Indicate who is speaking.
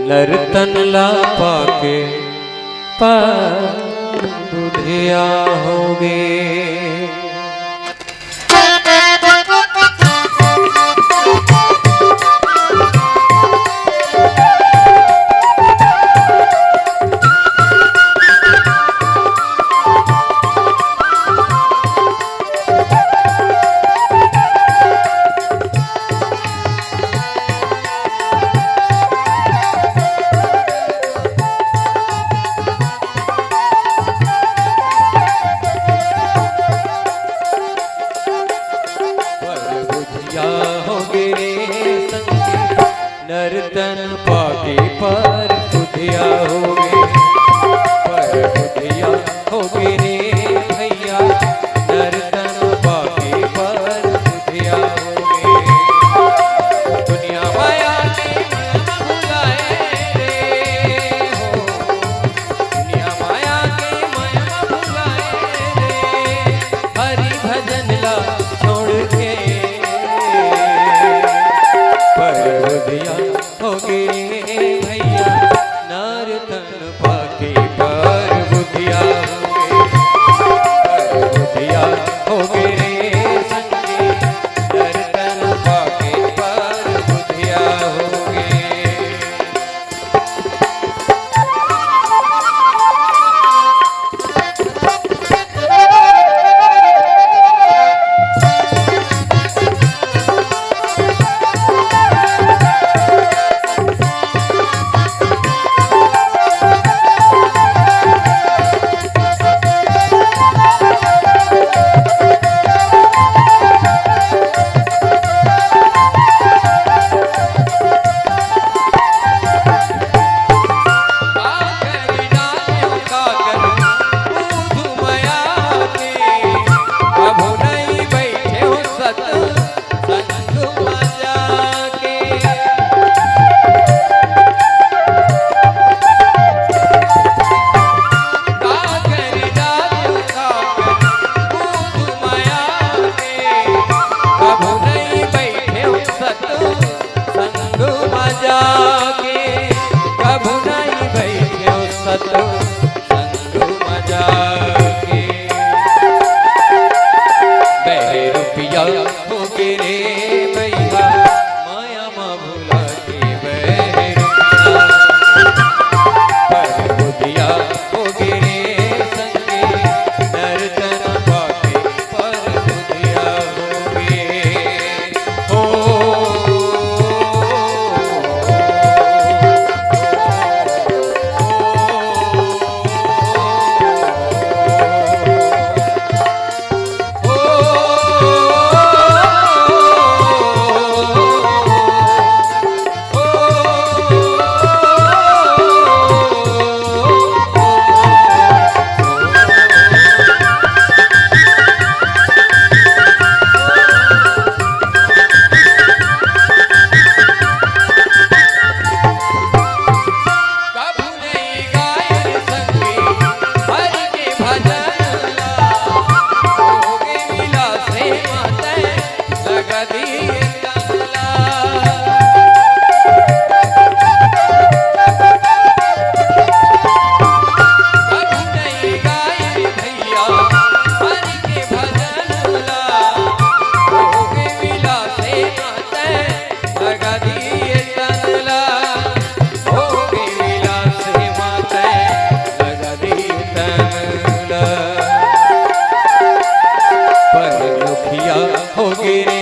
Speaker 1: नर्तन ला पाके बुधिया होगे। नर्तन पाके पर बुधिया होगे, पर बुधिया होगे रे भैया। नर्तन पाके पर बुधिया होगे। दुनिया माया के महिमा भुलाए रे हो, दुनिया माया के महिमा भुलाए रे। हरि भजन ला छोड़ के पर बुधिया होगे भैया। नर्तन पाके पर बुधिया होगे, पर बुधिया होगे रे संगी। नर्तन पाके पर बुधिया होगे। होगे रे भैया माया मा भुला के बहरुपिया। पर बुधिया होगे रे संगे। नर्तन पाके पर बुधिया होगे। हो होगे रे